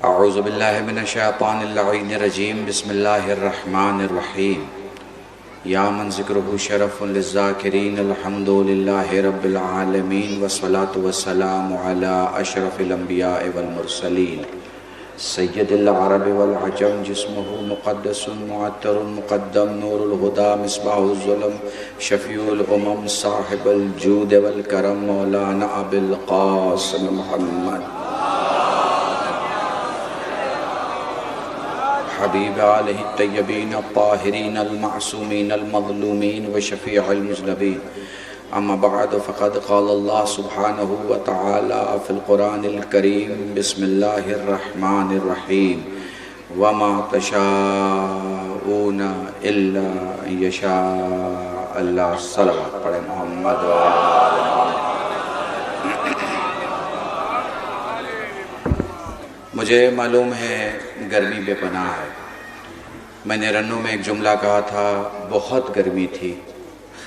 اعوذ باللہ من الشیطان اللعین الرجیم بسم اللہ الرحمن الرحیم یا من ذکرہ شرف للذاکرین الحمد للہ رب العالمین والصلاة والسلام علی اشرف الانبیاء والمرسلین سید العرب والعجم جسمہ مقدس معطر مقدم نور الہدا مصباح الظلم شفیع الامم صاحب الجود والکرم مولانا ابی القاسم محمد حبیب علیہ الطیبین الطاہرین المعصومین المظلومین وشفیع المذنبین اما بعد فقد قال اللہ سبحانہ وتعالی فی القرآن الکریم بسم اللہ الرحمن الرحیم وما تشاءون الا ان یشاء اللہ صلوات پڑھیں محمد و آل محمد۔ مجھے معلوم ہے گرمی بے پناہ ہے۔ میں نے رنوں میں ایک جملہ کہا تھا، بہت گرمی تھی،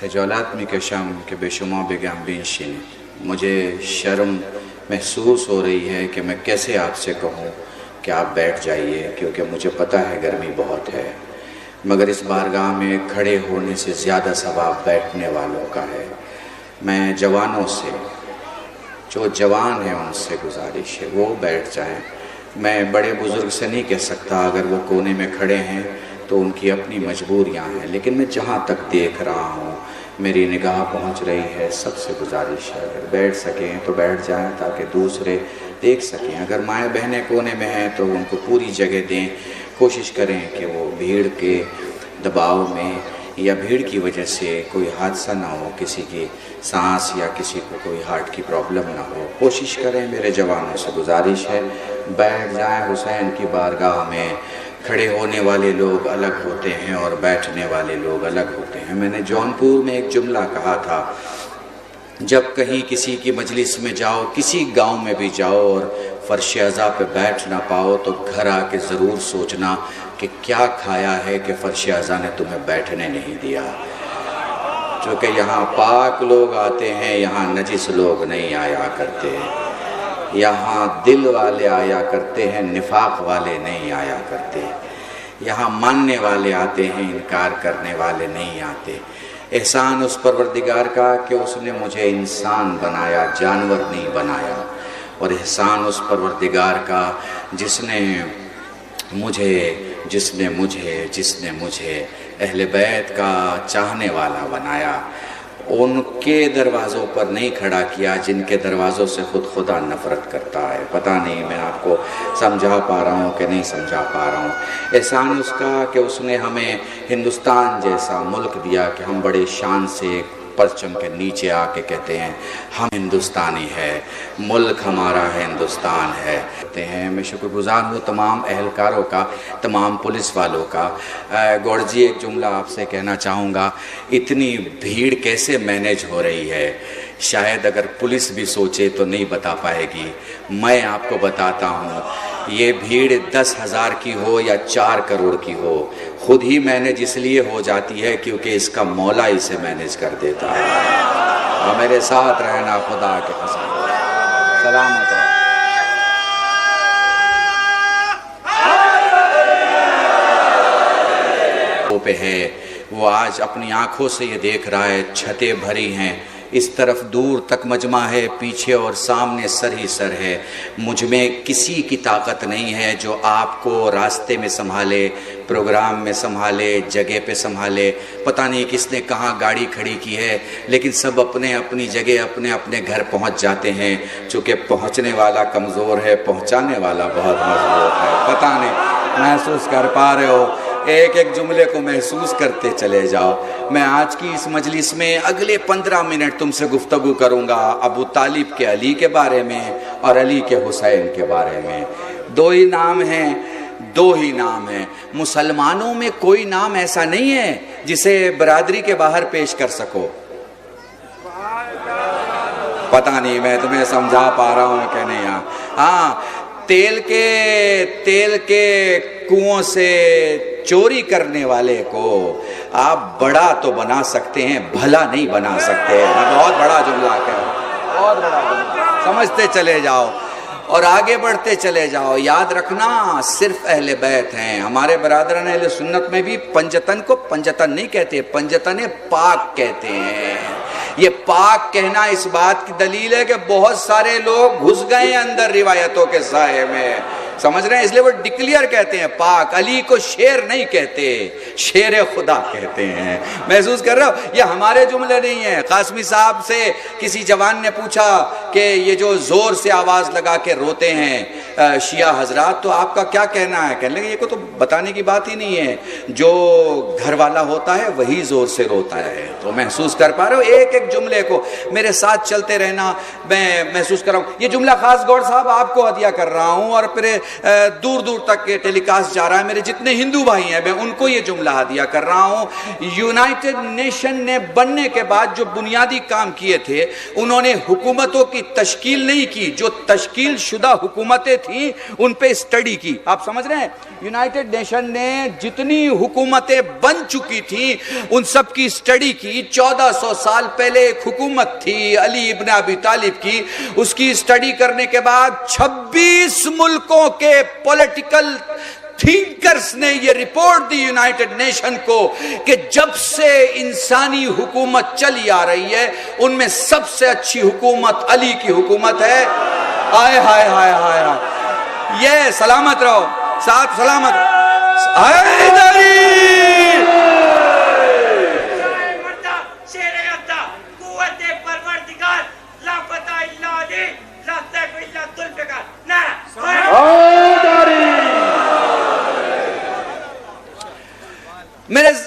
خجالات می کشم کہ بے شما بگم بینشین۔ مجھے شرم محسوس ہو رہی ہے کہ میں کیسے آپ سے کہوں کہ آپ بیٹھ جائیے، کیونکہ مجھے پتہ ہے گرمی بہت ہے، مگر اس بارگاہ میں کھڑے ہونے سے زیادہ ثواب بیٹھنے والوں کا ہے۔ میں جوانوں سے، جو جوان ہیں ان سے گزارش ہے وہ بیٹھ جائیں۔ میں بڑے بزرگ سے نہیں کہہ سکتا، اگر وہ کونے میں کھڑے ہیں تو ان کی اپنی مجبوریاں ہیں، لیکن میں جہاں تک دیکھ رہا ہوں میری نگاہ پہنچ رہی ہے، سب سے گزارش ہے اگر بیٹھ سکیں تو بیٹھ جائیں تاکہ دوسرے دیکھ سکیں۔ اگر مائیں بہنیں کونے میں ہیں تو ان کو پوری جگہ دیں، کوشش کریں کہ وہ بھیڑ کے دباؤ میں یا بھیڑ کی وجہ سے کوئی حادثہ نہ ہو، کسی کی سانس یا کسی کو کوئی ہارٹ کی پرابلم نہ ہو، کوشش کریں۔ میرے جوانوں سے گزارش ہے بیٹھ جائیں۔ حسین کی بارگاہ میں کھڑے ہونے والے لوگ الگ ہوتے ہیں اور بیٹھنے والے لوگ الگ ہوتے ہیں۔ میں نے جونپور میں ایک جملہ کہا تھا، جب کہیں کسی کی مجلس میں جاؤ، کسی گاؤں میں بھی جاؤ اور فرش عزا پہ بیٹھ نہ پاؤ تو گھر آ کے ضرور سوچنا کہ کیا کھایا ہے کہ فرش عزا نے تمہیں بیٹھنے نہیں دیا۔ چونکہ یہاں پاک لوگ آتے ہیں، یہاں نجس لوگ نہیں آیا کرتے، یہاں دل والے آیا کرتے ہیں، نفاق والے نہیں آیا کرتے، یہاں ماننے والے آتے ہیں، انکار کرنے والے نہیں آتے۔ احسان اس پروردگار کا کہ اس نے مجھے انسان بنایا، جانور نہیں بنایا، اور احسان اس پروردگار کا جس نے مجھے اہل بیت کا چاہنے والا بنایا، ان کے دروازوں پر نہیں کھڑا کیا جن کے دروازوں سے خود خدا نفرت کرتا ہے۔ پتہ نہیں میں آپ کو سمجھا پا رہا ہوں کہ نہیں سمجھا پا رہا ہوں۔ احسان اس کا کہ اس نے ہمیں ہندوستان جیسا ملک دیا کہ ہم بڑے شان سے پرچم کے نیچے آ کے کہتے ہیں ہم ہندوستانی ہے، ملک ہمارا ہندوستان ہے کہتے ہیں۔ میں شکر گزار ہوں تمام اہلکاروں کا، تمام پولیس والوں کا۔ گوڑ جی ایک جملہ آپ سے کہنا چاہوں گا، اتنی بھیڑ کیسے مینیج ہو رہی ہے، شاید اگر پولیس بھی سوچے تو نہیں بتا پائے گی۔ میں آپ کو بتاتا ہوں، یہ بھیڑ 10,000 کی ہو یا 4 کروڑ کی ہو، خود ہی مینیج اس لیے ہو جاتی ہے کیونکہ اس کا مولا اسے مینیج کر دیتا ہے۔ اور میرے ساتھ رہنا خدا کے قسم۔ سلامت رہو۔ پہ ہے وہ آج اپنی آنکھوں سے یہ دیکھ رہا ہے، چھتیں بھری ہیں، اس طرف دور تک مجمع ہے، پیچھے اور سامنے سر ہی سر ہے۔ مجھ میں کسی کی طاقت نہیں ہے جو آپ کو راستے میں سنبھالے، پروگرام میں سنبھالے، جگہ پہ سنبھالے۔ پتہ نہیں کس نے کہاں گاڑی کھڑی کی ہے، لیکن سب اپنے اپنی جگہ اپنے اپنے گھر پہنچ جاتے ہیں، چونکہ پہنچنے والا کمزور ہے، پہنچانے والا بہت مضبوط ہے۔ پتہ نہیں محسوس کر پا رہے ہو؟ ایک ایک جملے کو محسوس کرتے چلے جاؤ۔ میں آج کی اس مجلس میں اگلے 15 منٹ تم سے گفتگو کروں گا ابو طالب کے علی کے بارے میں اور علی کے حسین کے بارے میں۔ دو ہی نام ہیں۔ مسلمانوں میں کوئی نام ایسا نہیں ہے جسے برادری کے باہر پیش کر سکو۔ پتہ نہیں میں تمہیں سمجھا پا رہا ہوں کہ نہیں؟ ہاں، تیل کے کنووں سے چوری کرنے والے کو آپ بڑا تو بنا سکتے ہیں، بھلا نہیں بنا سکتے۔ میں بہت بڑا جملہ کہہ رہا ہوں، بہت بڑا جملہ، سمجھتے چلے جاؤ۔ اور آگے بڑھتے چلے جاؤ. یاد رکھنا صرف اہل بیت ہیں. ہمارے برادران اہل سنت میں بھی پنجتن کو پنجتن نہیں کہتے, پنجتن پاک کہتے ہیں. یہ پاک کہنا اس بات کی دلیل ہے کہ بہت سارے لوگ گھس گئے ہیں اندر روایتوں کے سائے میں, سمجھ رہے ہیں, اس لیے وہ ڈکلیئر کہتے ہیں پاک. علی کو شیر نہیں کہتے, شیر خدا کہتے ہیں. محسوس کر رہے ہو, یہ ہمارے جملے نہیں ہیں. قاسمی صاحب سے کسی جوان نے پوچھا کہ یہ جو زور سے آواز لگا کے روتے ہیں شیعہ حضرات, تو آپ کا کیا کہنا ہے؟ کہنے لگے یہ کو تو بتانے کی بات ہی نہیں ہے, جو گھر والا ہوتا ہے وہی زور سے روتا ہے. تو محسوس کر پا رہے ہو ایک ایک جملے کو, میرے ساتھ چلتے رہنا. میں محسوس کر رہا ہوں یہ جملہ خاص گور صاحب آپ کو ہدیہ کر رہا ہوں, اور پھر دور دور تک ٹیلی کاسٹ جا رہا ہے. میرے جتنے ہندو بھائی ہیں میں ان کو یہ جملہ ہدیہ کر رہا ہوں. یونائٹڈ نیشن نے بننے کے بعد جو بنیادی کام کیے تھے, انہوں نے حکومتوں کی تشکیل نہیں کی, جو تشکیل شدہ حکومتیں تھیں ان پہ اسٹڈی کی. آپ سمجھ رہے ہیں, یونائٹڈ نیشن نے جتنی حکومتیں بن چکی تھیں ان سب کی اسٹڈی کی. 1400 سال پہلے ایک حکومت تھی علی ابن ابی طالب کی, اس کی اسٹڈی کرنے کے بعد 26 ملکوں کے پولیٹیکل تھنکرز نے یہ رپورٹ دی یونائٹڈ نیشن کو کہ جب سے انسانی حکومت چلی آ رہی ہے ان میں سب سے اچھی حکومت علی کی حکومت ہے. آئے ہائے ہائے ہائے ہائے, یہ سلامت رہو صاحب, سلامت.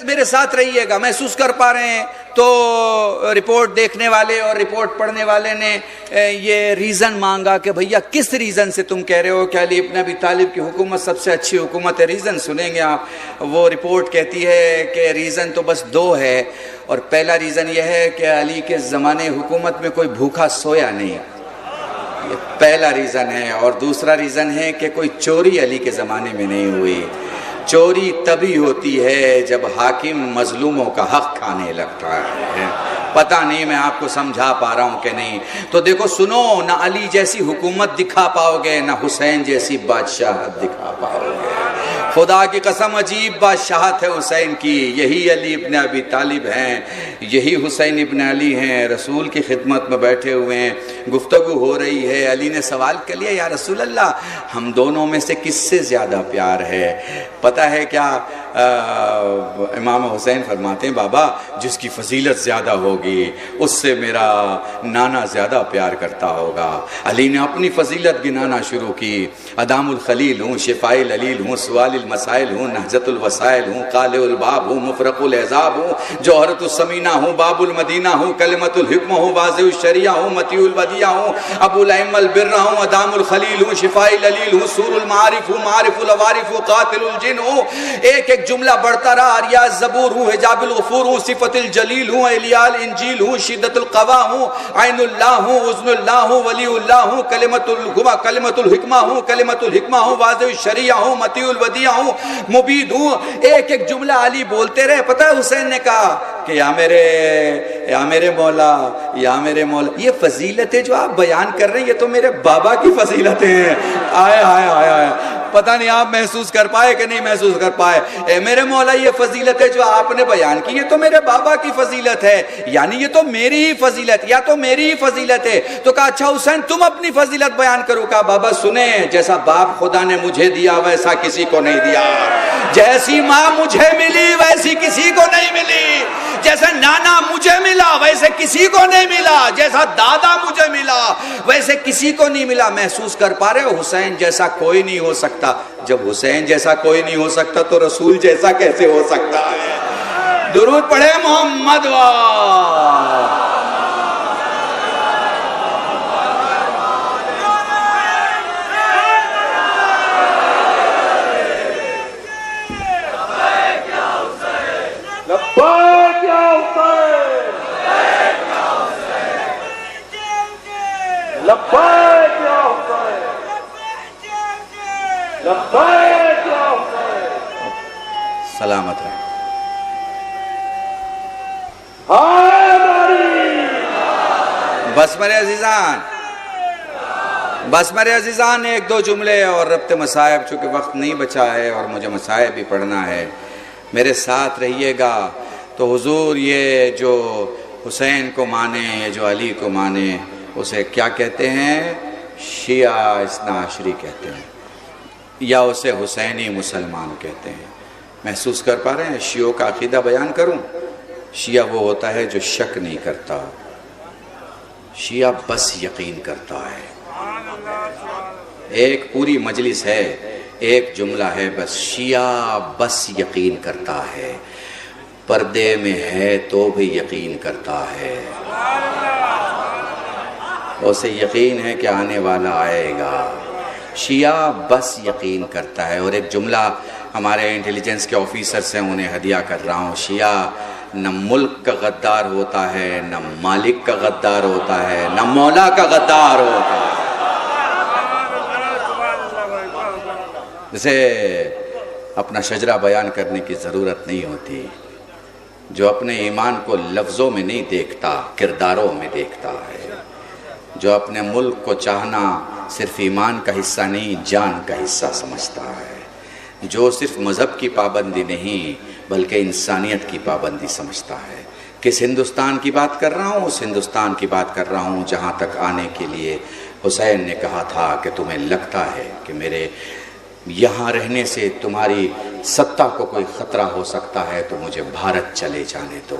میرے ساتھ رہیے گا. محسوس کر پا رہے ہیں تو رپورٹ دیکھنے والے اور رپورٹ پڑھنے والے نے یہ ریزن مانگا کہ بھیا کس ریزن سے تم کہہ رہے ہو کہ علی ابن ابی طالب کی حکومت سب سے اچھی حکومت ہے. ریزن سنیں گے آپ. وہ رپورٹ کہتی ہے کہ ریزن تو بس 2 ہے, اور پہلا ریزن یہ ہے کہ علی کے زمانے حکومت میں کوئی بھوکا سویا نہیں, یہ پہلا ریزن ہے. اور دوسرا ریزن ہے کہ کوئی چوری علی کے زمانے میں نہیں ہوئی. چوری تبھی ہوتی ہے جب حاکم مظلوموں کا حق کھانے لگتا ہے. پتہ نہیں میں آپ کو سمجھا پا رہا ہوں کہ نہیں. تو دیکھو سنو, نہ علی جیسی حکومت دکھا پاؤ گے, نہ حسین جیسی بادشاہت دکھا پاؤ گے. خدا کی قسم عجیب بادشاہت ہے حسین کی. یہی علی ابن ابی طالب ہیں, یہی حسین ابن علی ہیں, رسول کی خدمت میں بیٹھے ہوئے ہیں, گفتگو ہو رہی ہے. علی نے سوال کر لیا, یا رسول اللہ ہم دونوں میں سے کس سے زیادہ پیار ہے؟ پتہ ہے کیا امام حسین فرماتے ہیں, بابا جس کی فضیلت زیادہ ہوگی اس سے میرا نانا زیادہ پیار کرتا ہوگا. علی نے اپنی فضیلت گنانا شروع کی. ادام الخلیل ہوں, شفاء العلیل ہوں, سوال المسائل ہوں, نہجت الوسائل ہوں, قالع الباب ہوں, مفرق العذاب ہوں, جوہرۃ السمینہ ہوں, باب المدینہ ہوں, کلمۃ الحکمہ ہوں, واضح الشریعہ ہوں, مطیع الودیعہ ہوں, ابو الائم البر ہوں, ادام الخلیل ہوں, شفاء العلیل ہوں, سور المعارف ہوں, معارف العوارف ہوں, قاتل الجن ہوں. ایک ایک جملہ بڑھتا رہا. ریاض زبور ہوں, حجاب الغفور ہوں, صفت الجلیل ہوں, الیال انجیل ہوں, شدت القوا ہوں, عین اللہ ہوں, حزن اللہ ہوں, ولی اللہ ہوں, کلمۃ الحکمہ ہوں, کلمۃ الحکمہ ہوں, واضح الشریعہ ہوں, مطیع الودیعہ ہوں, مبید ہوں. ایک ایک جملہ علی بولتے رہے. پتہ ہے حسین نے کہا کہ یا میرے مولا, یا میرے مولا. یہ فضیلتیں جو آپ بیان کر رہے ہیں یہ تو میرے بابا کی فضیلتیں ہیں. آئے آئے آئے آئے, پتہ نہیں آپ محسوس کر پائے کہ نہیں محسوس کر پائے. اے میرے مولا, یہ فضیلتیں جو آپ نے بیان کی یہ تو میرے بابا کی فضیلت ہے, یعنی یہ تو میری ہی فضیلت, یا تو میری ہی فضیلت ہے. تو کہا اچھا حسین تم اپنی فضیلت بیان کرو. کہا بابا سنیں, جیسا باپ خدا نے مجھے دیا ویسا کسی کو نہیں دیا, جیسی ماں مجھے ملی ویسی کسی کو نہیں ملی, جیسا نانا مجھے ملا ویسے کسی کو نہیں ملا, جیسا دادا مجھے ملا ویسے کسی کو نہیں ملا. محسوس کر پا رہے ہو, حسین جیسا کوئی نہیں ہو سکتا. جب حسین جیسا کوئی نہیں ہو سکتا تو رسول جیسا کیسے ہو سکتا ہے؟ درود پڑھے محمد وا. سلامت رہے. بس میرے عزیزان, بس میرے عزیزان ایک دو جملے اور ربط مصائب، چونکہ وقت نہیں بچا ہے اور مجھے مصائب بھی پڑھنا ہے، میرے ساتھ رہیے گا۔ تو حضور یہ جو حسین کو مانے، یہ جو علی کو مانے، اسے کیا کہتے ہیں؟ شیعہ اثنا عشری کہتے ہیں، یا اسے حسینی مسلمان کہتے ہیں۔ محسوس کر پا رہے ہیں؟ شیعوں کا عقیدہ بیان کروں؟ شیعہ وہ ہوتا ہے جو شک نہیں کرتا، شیعہ بس یقین کرتا ہے۔ ایک پوری مجلس ہے، ایک جملہ ہے بس، شیعہ بس یقین کرتا ہے، پردے میں ہے تو بھی یقین کرتا ہے، اسے یقین ہے کہ آنے والا آئے گا۔ شیعہ بس یقین کرتا ہے۔ اور ایک جملہ ہمارے انٹیلیجنس کے آفیسر سے انہیں ہدیہ کر رہا ہوں، شیعہ نہ ملک کا غدار ہوتا ہے، نہ مالک کا غدار ہوتا ہے، نہ مولا کا غدار ہوتا ہے۔ جسے اپنا شجرہ بیان کرنے کی ضرورت نہیں ہوتی، جو اپنے ایمان کو لفظوں میں نہیں دیکھتا، کرداروں میں دیکھتا ہے، جو اپنے ملک کو چاہنا صرف ایمان کا حصہ نہیں، جان کا حصہ سمجھتا ہے، جو صرف مذہب کی پابندی نہیں بلکہ انسانیت کی پابندی سمجھتا ہے۔ کس ہندوستان کی بات کر رہا ہوں؟ اس ہندوستان کی بات کر رہا ہوں جہاں تک آنے کے لیے حسین نے کہا تھا کہ تمہیں لگتا ہے کہ میرے یہاں رہنے سے تمہاری ستہ کو کوئی خطرہ ہو سکتا ہے تو مجھے بھارت چلے جانے دو۔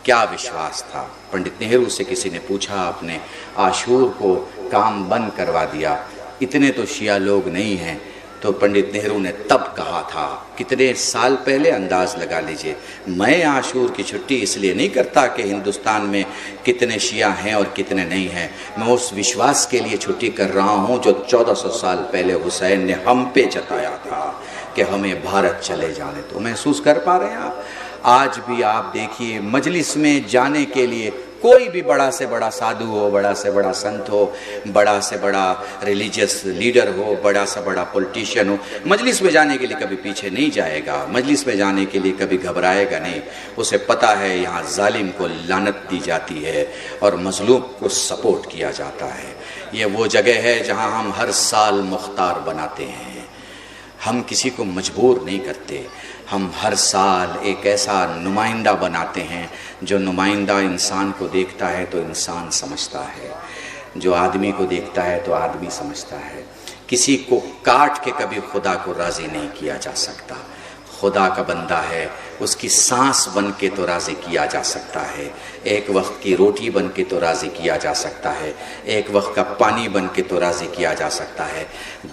کیا وشواس تھا۔ پنڈت نہرو سے کسی نے پوچھا، آپ نے عاشور کو کام بند کروا دیا، اتنے تو شیعہ لوگ نہیں ہیں، تو پنڈت نہرو نے تب کہا تھا، کتنے سال پہلے، انداز لگا لیجئے، میں عاشور کی چھٹی اس لیے نہیں کرتا کہ ہندوستان میں کتنے شیعہ ہیں اور کتنے نہیں ہیں، میں اس وشواس کے لیے چھٹی کر رہا ہوں جو 1400 سال پہلے حسین نے ہم پہ جتایا تھا کہ ہمیں بھارت چلے جانے تو۔ محسوس کر پا رہے ہیں آپ؟ آج بھی آپ دیکھیے مجلس میں جانے کے لیے کوئی بھی بڑا سے بڑا سادھو ہو، بڑا سے بڑا سنت ہو، بڑا سے بڑا ریلیجیس لیڈر ہو، بڑا سے بڑا پولیٹیشین ہو، مجلس میں جانے کے لیے کبھی پیچھے نہیں جائے گا، مجلس میں جانے کے لیے کبھی گھبرائے گا نہیں۔ اسے پتہ ہے یہاں ظالم کو لعنت دی جاتی ہے اور مظلوم کو سپورٹ کیا جاتا ہے۔ یہ وہ جگہ ہے جہاں ہم ہر سال مختار بناتے ہیں، ہم کسی کو مجبور نہیں کرتے، ہم ہر سال ایک ایسا نمائندہ بناتے ہیں جو نمائندہ انسان کو دیکھتا ہے تو انسان سمجھتا ہے، جو آدمی کو دیکھتا ہے تو آدمی سمجھتا ہے۔ کسی کو کاٹ کے کبھی خدا کو راضی نہیں کیا جا سکتا، خدا کا بندہ ہے، اس کی سانس بن کے تو راضی کیا جا سکتا ہے، ایک وقت کی روٹی بن کے تو راضی کیا جا سکتا ہے، ایک وقت کا پانی بن کے تو راضی کیا جا سکتا ہے،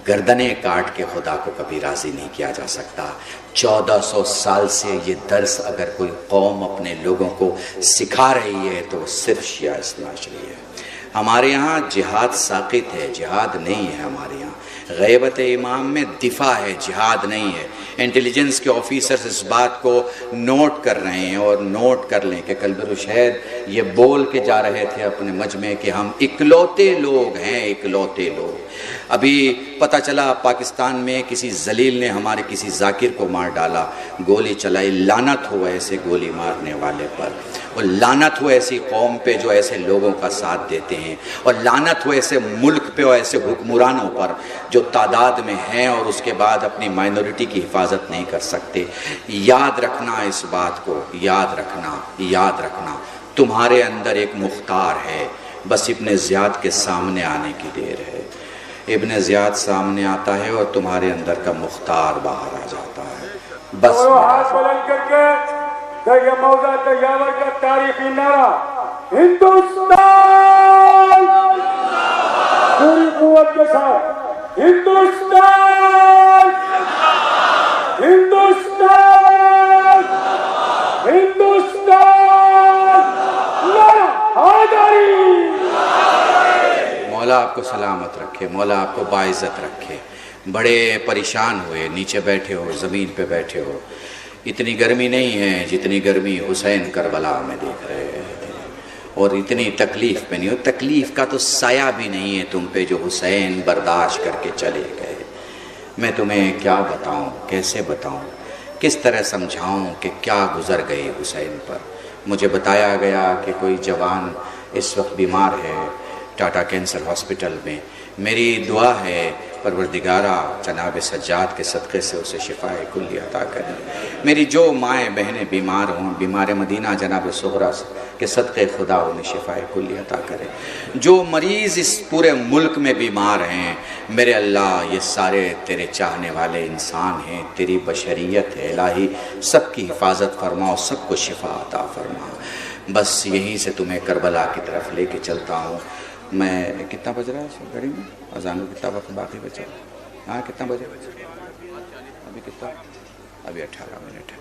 گردنیں کاٹ کے خدا کو کبھی راضی نہیں کیا جا سکتا۔ 1400 سال سے یہ درس اگر کوئی قوم اپنے لوگوں کو سکھا رہی ہے تو صرف شیعہ اثنا عشری ہے۔ ہمارے یہاں جہاد ساقط ہے، جہاد نہیں ہے ہمارے یہاں، غیبت امام میں دفاع ہے، جہاد نہیں ہے۔ انٹیلیجنس کے آفیسرز اس بات کو نوٹ کر رہے ہیں، اور نوٹ کر لیں کہ کلب الشہید یہ بول کے جا رہے تھے اپنے مجمع کہ ہم اکلوتے لوگ ہیں، اکلوتے لوگ۔ ابھی پتہ چلا پاکستان میں کسی ذلیل نے ہمارے کسی ذاکر کو مار ڈالا، گولی چلائی، لعنت ہو ایسے گولی مارنے والے پر، اور لعنت ہو ایسی قوم پہ جو ایسے لوگوں کا ساتھ دیتے ہیں، اور لعنت ہو ایسے ملک پہ اور ایسے حکمرانوں پر جو تعداد میں ہیں اور اس کے بعد اپنی مائنورٹی کی حفاظت نہیں کر سکتے۔ یاد رکھنا اس بات کو، یاد رکھنا، یاد رکھنا، تمہارے اندر ایک مختار ہے، بس ابن زیاد کے سامنے آنے کی دیر ہے۔ ابن زیاد سامنے آتا ہے اور تمہارے اندر کا مختار باہر آ جاتا ہے۔ بس ہاتھ بلند کر کے یہ موضع تیاور کا تاریخی نعرہ، ہندوستان، پوری قوت کے ساتھ، ہندوستان، ہندوستان، ہندوستان، نعرہ حیدری۔ مولا آپ کو سلامت رکھے، مولا آپ کو باعزت رکھے۔ بڑے پریشان ہوئے، نیچے بیٹھے ہو، زمین پہ بیٹھے ہو، اتنی گرمی نہیں ہے جتنی گرمی حسین کربلا میں دیکھ رہے ہیں، اور اتنی تکلیف میں نہیں ہو، تکلیف کا تو سایہ بھی نہیں ہے تم پہ جو حسین برداشت کر کے چلے گئے۔ میں تمہیں کیا بتاؤں، کیسے بتاؤں، کس طرح سمجھاؤں کہ کیا گزر گئے حسین پر۔ مجھے بتایا گیا کہ کوئی جوان اس وقت بیمار ہے ٹاٹا کینسر ہاسپٹل میں، میری دعا ہے پروردگارہ جناب سجاد کے صدقے سے اسے شفاء کلی عطا کریں۔ میری جو مائیں بہنیں بیمار ہوں، بیمار مدینہ جناب صغریٰ کے صدقے خدا انہیں شفاء کلی عطا کرے۔ جو مریض اس پورے ملک میں بیمار ہیں، میرے اللہ یہ سارے تیرے چاہنے والے انسان ہیں، تیری بشریت ہے الہی، سب کی حفاظت فرما، سب کو شفا عطا فرما۔ بس یہیں سے تمہیں کربلا کی طرف لے کے چلتا ہوں۔ میں کتنا بج رہا ہے گھڑی میں؟ اذان کو کتنا وقت باقی بچا؟ ہاں کتنا بجے؟ ابھی کتنا؟ ابھی 18 منٹ ہے۔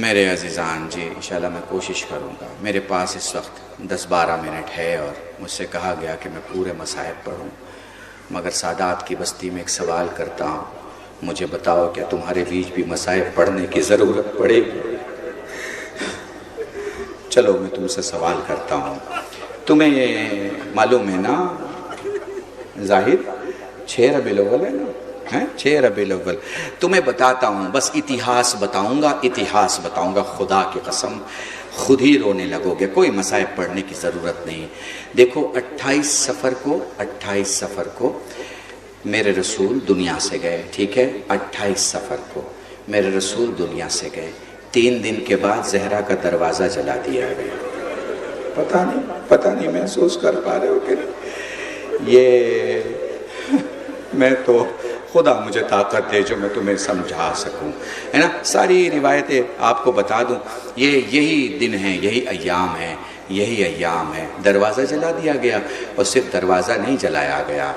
میرے عزیزان جی انشاءاللہ میں کوشش کروں گا۔ میرے پاس اس وقت 10-12 منٹ ہے اور مجھ سے کہا گیا کہ میں پورے مصائب پڑھوں، مگر سادات کی بستی میں ایک سوال کرتا ہوں، مجھے بتاؤ کیا تمہارے بیچ بھی مصائب پڑھنے کی ضرورت پڑے گی؟ چلو میں تم سے سوال کرتا ہوں، تمہیں یہ معلوم ہے نا ظاہر 6 ربیع الاول ہے نا، 6 ربیع الاول؟ تمہیں بتاتا ہوں، بس اتہاس بتاؤں گا، خدا کی قسم خود ہی رونے لگو گے، کوئی مصائب پڑھنے کی ضرورت نہیں۔ دیکھو 28 سفر کو میرے رسول دنیا سے گئے، ٹھیک ہے؟ 28 سفر کو میرے رسول دنیا سے گئے، 3 دن کے بعد زہرا کا دروازہ جلا دیا گیا۔ پتہ نہیں محسوس کر پا رہے ہو کہ نہیں؟ یہ میں تو خدا مجھے طاقت دے جو میں تمہیں سمجھا سکوں، ہے نا؟ ساری روایتیں آپ کو بتا دوں، یہی دن ہیں، یہی ایام ہیں۔ دروازہ جلا دیا گیا، اور صرف دروازہ نہیں جلایا گیا،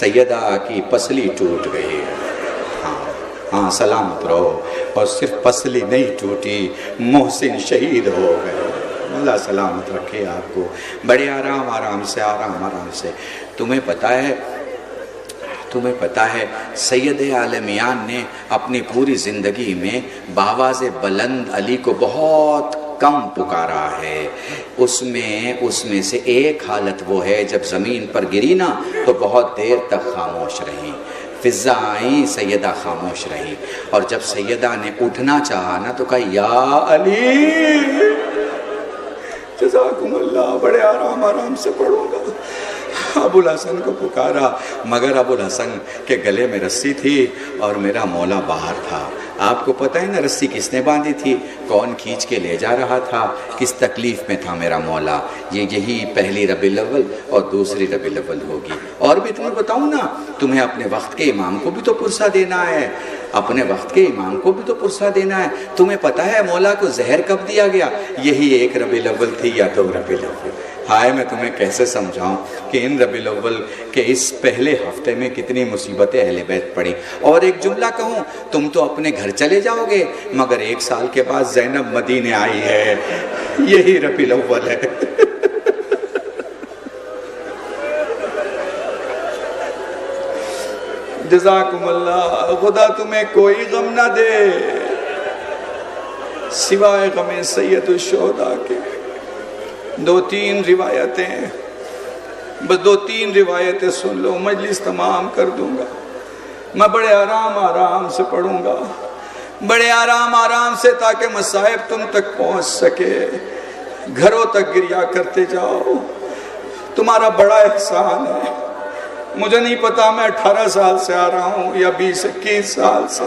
سیدہ کی پسلی ٹوٹ گئی، ہاں سلامت رہو، اور صرف پسلی نہیں ٹوٹی، محسن شہید ہو گئے، اللہ سلامت رکھے آپ کو، بڑے آرام سے۔ تمہیں پتہ ہے سید عالمیان نے اپنی پوری زندگی میں بآواز بلند علی کو بہت کم پکارا ہے۔ اس میں سے ایک حالت وہ ہے جب زمین پر گری نا تو بہت دیر تک خاموش رہیں، فضا آئیں، سیدہ خاموش رہی، اور جب سیدہ نے اٹھنا چاہا نا تو کہا یا علی، جزاکم اللہ، بڑے آرام سے پڑھوں گا۔ ابو الحسن کو پکارا، مگر ابو الحسن کے گلے میں رسی تھی اور میرا مولا باہر تھا۔ آپ کو پتہ ہے نا رسی کس نے باندھی تھی، کون کھینچ کے لے جا رہا تھا، کس تکلیف میں تھا میرا مولا؟ یہی پہلی ربیع الاول اور دوسری ربیع الاول ہوگی۔ اور بھی تمہیں بتاؤں نا، تمہیں اپنے وقت کے امام کو بھی تو پرسہ دینا ہے، تمہیں پتہ ہے مولا کو زہر کب دیا گیا؟ یہی 1 ربیع الاول تھی یا 2 ربیع الاول؟ ہائے میں تمہیں کیسے سمجھاؤں کہ ان ربیع الاول کے اس پہلے ہفتے میں کتنی مصیبتیں اہل بیت پڑی۔ اور ایک جملہ کہوں، تم تو اپنے گھر چلے جاؤ گے، مگر 1 سال کے بعد زینب مدینے آئی ہے، یہی ربیع الاول ہے۔ جزاکم اللہ، خدا تمہیں کوئی غم نہ دے سوائے غم سید الشہداء کے۔ 2-3 روایتیں سن لو، مجلس تمام کر دوں گا۔ میں بڑے آرام سے پڑھوں گا، بڑے آرام سے، تاکہ مصائب تم تک پہنچ سکے، گھروں تک گریا کرتے جاؤ۔ تمہارا بڑا احسان ہے، مجھے نہیں پتا میں 18 سال سے آ رہا ہوں یا 20-21 سال سے،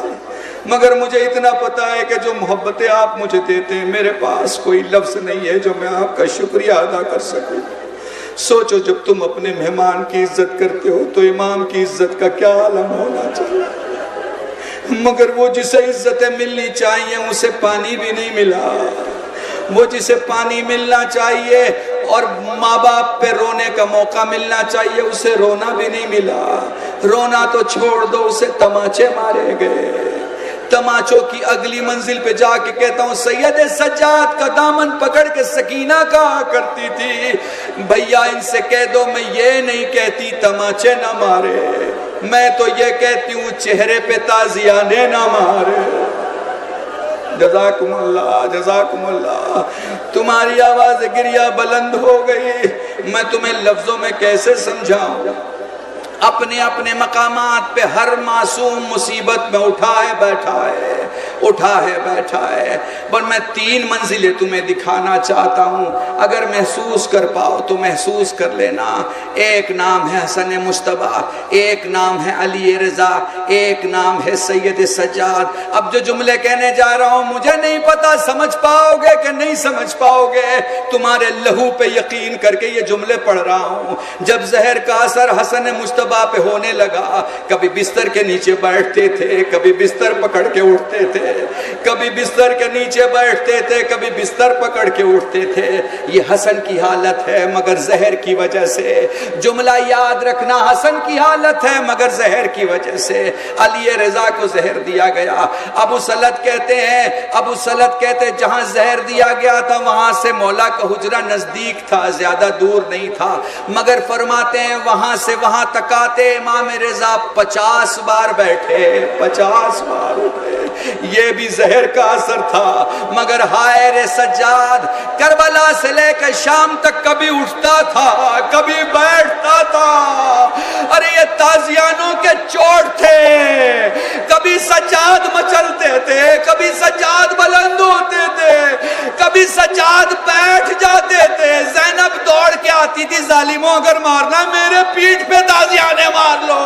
مگر مجھے اتنا پتا ہے کہ جو محبتیں آپ مجھے دیتے ہیں، میرے پاس کوئی لفظ نہیں ہے جو میں آپ کا شکریہ ادا کر سکوں۔ سوچو جب تم اپنے مہمان کی عزت کرتے ہو تو امام کی عزت کا کیا عالم ہونا چاہیے، مگر وہ جسے عزتیں ملنی چاہیے اسے پانی بھی نہیں ملا، وہ جسے پانی ملنا چاہیے اور ماں باپ پہ رونے کا موقع ملنا چاہیے اسے رونا بھی نہیں ملا۔ رونا تو چھوڑ دو، اسے تماچے مارے گئے۔ تماچوں کی اگلی منزل پہ جا کے کہتا ہوں، سید سجاد کا دامن پکڑ کے سکینہ کہا کرتی تھی، بھیا ان سے کہہ دو میں یہ نہیں کہتی تماچے نہ مارے، میں تو یہ کہتی ہوں چہرے پہ تازیانے نہ مارے۔ جزاکم اللہ، تمہاری آواز گریہ بلند ہو گئی، میں تمہیں لفظوں میں کیسے سمجھاؤں؟ اپنے مقامات پہ ہر معصوم مصیبت میں اٹھائے بیٹھا ہے، اٹھا ہے بیٹھا ہے، پر میں 3 منزلیں تمہیں دکھانا چاہتا ہوں، اگر محسوس کر پاؤ تو محسوس کر لینا۔ ایک نام ہے حسن مجتبیٰ، ایک نام ہے علی رضا، ایک نام ہے سید سجاد۔ اب جو جملے کہنے جا رہا ہوں مجھے نہیں پتا سمجھ پاؤ گے کہ نہیں سمجھ پاؤ گے، تمہارے لہو پہ یقین کر کے یہ جملے پڑھ رہا ہوں۔ جب زہر کا اثر حسن مجتبیٰ پہ ہونے لگا، کبھی بستر کے نیچے بیٹھتے تھے، کبھی بستر پکڑ کے اٹھتے تھے، کبھی بستر کے نیچے بیٹھتے تھے، کبھی بستر پکڑ کے اٹھتے تھے۔ یہ حسن کی حالت ہے مگر زہر کی وجہ سے، جملہ یاد رکھنا، حسن کی حالت ہے مگر زہر کی وجہ سے۔ علی رضا کو زہر دیا گیا۔ ابو سلط کہتے ہیں، ابو سلط کہتے ہیں جہاں زہر دیا گیا تھا وہاں سے مولا کا حجرہ نزدیک تھا، زیادہ دور نہیں تھا، مگر فرماتے ہیں وہاں سے وہاں تک آتے امام رضا 50 بار بیٹھے، 50 بار اٹھے۔ یہ بھی زہر کا اثر تھا، مگر ہائے رے سجاد، کربلا سے لے کر شام تک کبھی اٹھتا تھا کبھی بیٹھتا تھا۔ ارے یہ تازیانوں کے چوٹ تھے، کبھی سجاد مچلتے تھے، کبھی سجاد بلند ہوتے تھے، کبھی سجاد بیٹھ جاتے تھے۔ زینب دوڑ کے آتی تھی، ظالموں اگر مارنا میرے پیٹھ پہ تازیانے مار لو،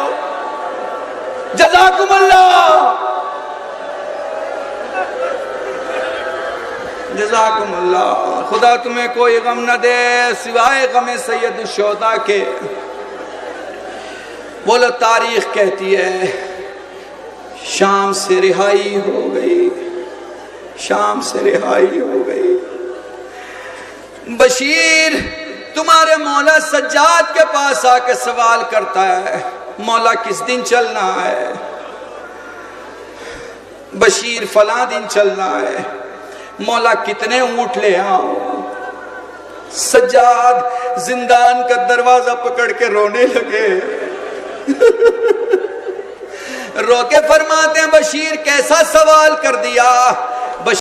جزاکم اللہ، جزاکم اللہ، خدا تمہیں کوئی غم نہ دے سوائے غم سید الشہداء کے۔ بولو تاریخ کہتی ہے شام سے رہائی ہو گئی، شام سے رہائی ہو گئی۔ بشیر تمہارے مولا سجاد کے پاس آ کے سوال کرتا ہے مولا کس دن چلنا ہے؟ بشیر فلاں دن چلنا ہے۔ مولا کتنے اونٹ لے آؤں؟ سجاد زندان کا دروازہ پکڑ کے رونے لگے، رو کے فرماتے ہیں بشیر کیسا سوال کر دیا،